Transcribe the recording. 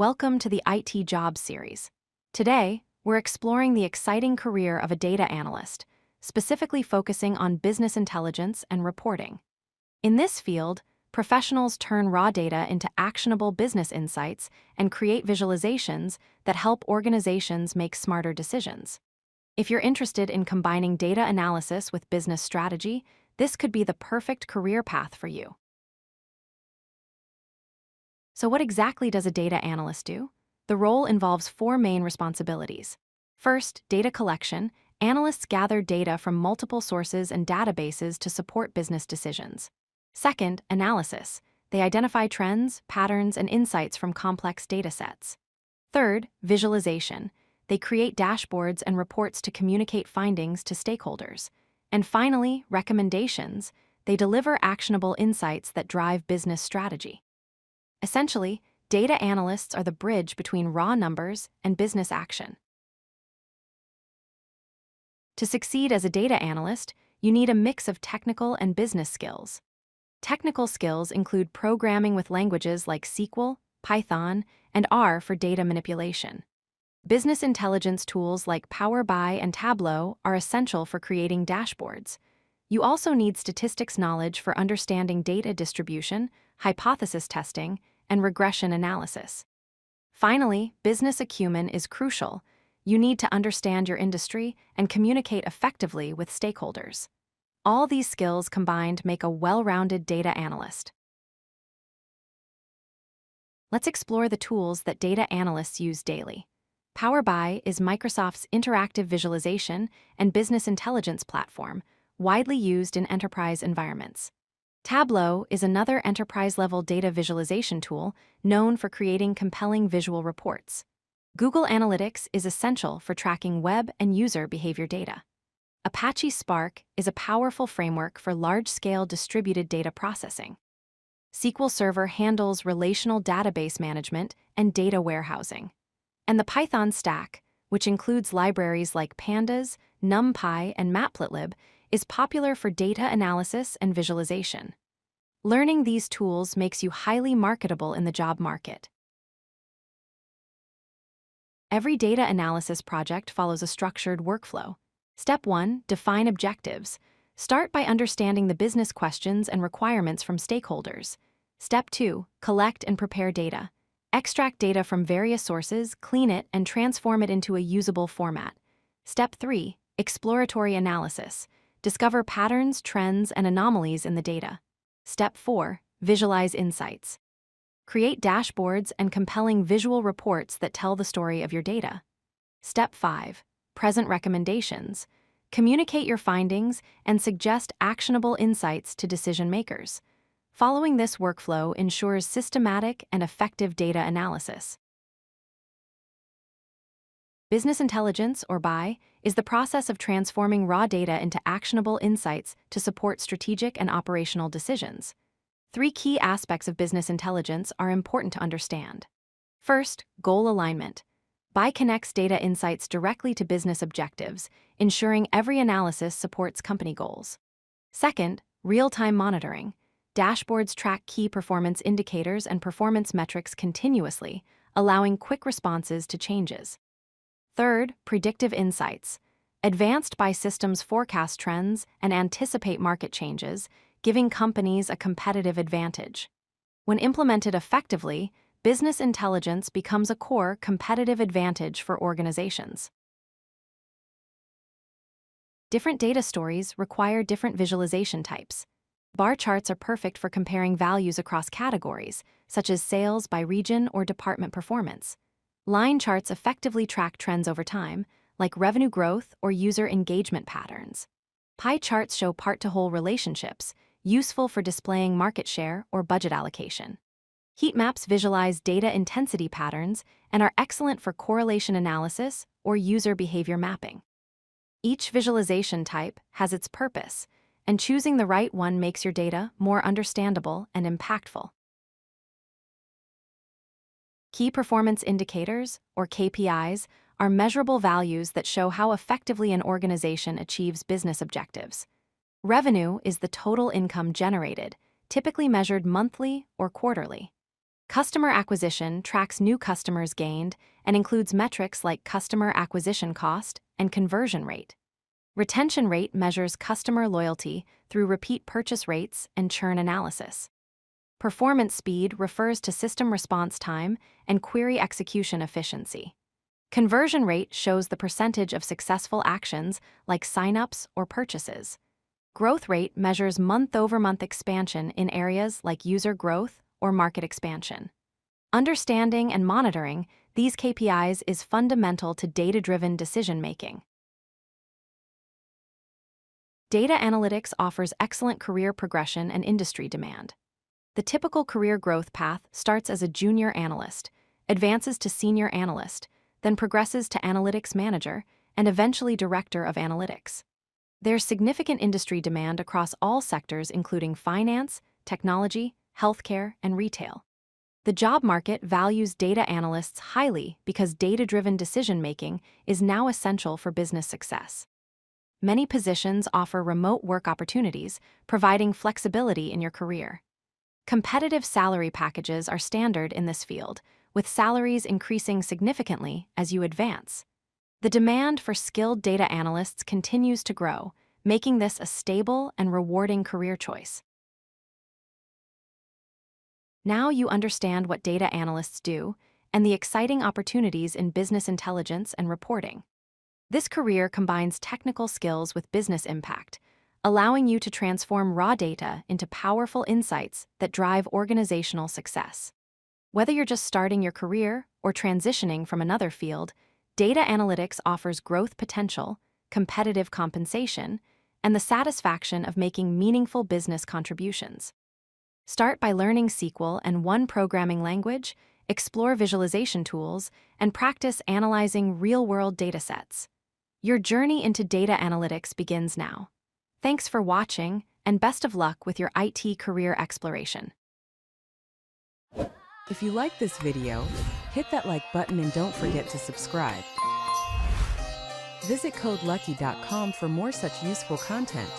Welcome to the IT Jobs series. Today, we're exploring the exciting career of a data analyst, specifically focusing on business intelligence and reporting. In this field, professionals turn raw data into actionable business insights and create visualizations that help organizations make smarter decisions. If you're interested in combining data analysis with business strategy, this could be the perfect career path for you. So what exactly does a data analyst do? The role involves four main responsibilities. First, data collection. Analysts gather data from multiple sources and databases to support business decisions. Second, analysis. They identify trends, patterns, and insights from complex data sets. Third, visualization. They create dashboards and reports to communicate findings to stakeholders. And finally, recommendations. They deliver actionable insights that drive business strategy. Essentially, data analysts are the bridge between raw numbers and business action. To succeed as a data analyst, you need a mix of technical and business skills. Technical skills include programming with languages like SQL, Python, and R for data manipulation. Business intelligence tools like Power BI and Tableau are essential for creating dashboards. You also need statistics knowledge for understanding data distribution, hypothesis testing, and regression analysis. Finally, business acumen is crucial. You need to understand your industry and communicate effectively with stakeholders. All these skills combined make a well-rounded data analyst. Let's explore the tools that data analysts use daily. Power BI is Microsoft's interactive visualization and business intelligence platform, widely used in enterprise environments. Tableau is another enterprise-level data visualization tool known for creating compelling visual reports. Google Analytics is essential for tracking web and user behavior data. Apache Spark is a powerful framework for large-scale distributed data processing. SQL Server handles relational database management and data warehousing. And the Python stack, which includes libraries like Pandas, NumPy, and Matplotlib, is popular for data analysis and visualization. Learning these tools makes you highly marketable in the job market. Every data analysis project follows a structured workflow. Step 1, define objectives. Start by understanding the business questions and requirements from stakeholders. Step 2, collect and prepare data. Extract data from various sources, clean it, and transform it into a usable format. Step 3, exploratory analysis. Discover patterns, trends, and anomalies in the data. Step 4, visualize insights. Create dashboards and compelling visual reports that tell the story of your data. Step 5, present recommendations. Communicate your findings and suggest actionable insights to decision makers. Following this workflow ensures systematic and effective data analysis. Business intelligence, or BI, is the process of transforming raw data into actionable insights to support strategic and operational decisions. Three key aspects of business intelligence are important to understand. First, goal alignment. BI connects data insights directly to business objectives, ensuring every analysis supports company goals. Second, real-time monitoring. Dashboards track key performance indicators and performance metrics continuously, allowing quick responses to changes. Third, predictive insights. Advanced BI systems forecast trends and anticipate market changes, giving companies a competitive advantage. When implemented effectively, business intelligence becomes a core competitive advantage for organizations. Different data stories require different visualization types. Bar charts are perfect for comparing values across categories, such as sales by region or department performance. Line charts effectively track trends over time, like revenue growth or user engagement patterns. Pie charts show part-to-whole relationships, useful for displaying market share or budget allocation. Heat maps visualize data intensity patterns and are excellent for correlation analysis or user behavior mapping. Each visualization type has its purpose, and choosing the right one makes your data more understandable and impactful. Key performance indicators, or KPIs, are measurable values that show how effectively an organization achieves business objectives. Revenue is the total income generated, typically measured monthly or quarterly. Customer acquisition tracks new customers gained and includes metrics like customer acquisition cost and conversion rate. Retention rate measures customer loyalty through repeat purchase rates and churn analysis. Performance speed refers to system response time and query execution efficiency. Conversion rate shows the percentage of successful actions like signups or purchases. Growth rate measures month-over-month expansion in areas like user growth or market expansion. Understanding and monitoring these KPIs is fundamental to data-driven decision-making. Data analytics offers excellent career progression and industry demand. The typical career growth path starts as a junior analyst, advances to senior analyst, then progresses to analytics manager, and eventually director of analytics. There's significant industry demand across all sectors including finance, technology, healthcare, and retail. The job market values data analysts highly because data-driven decision-making is now essential for business success. Many positions offer remote work opportunities, providing flexibility in your career. Competitive salary packages are standard in this field, with salaries increasing significantly as you advance. The demand for skilled data analysts continues to grow, making this a stable and rewarding career choice. Now you understand what data analysts do and the exciting opportunities in business intelligence and reporting. This career combines technical skills with business impact, allowing you to transform raw data into powerful insights that drive organizational success. Whether you're just starting your career or transitioning from another field, data analytics offers growth potential, competitive compensation, and the satisfaction of making meaningful business contributions. Start by learning SQL and one programming language, explore visualization tools, and practice analyzing real-world datasets. Your journey into data analytics begins now. Thanks for watching, and best of luck with your IT career exploration. If you like this video, hit that like button and don't forget to subscribe. Visit codelucky.com for more such useful content.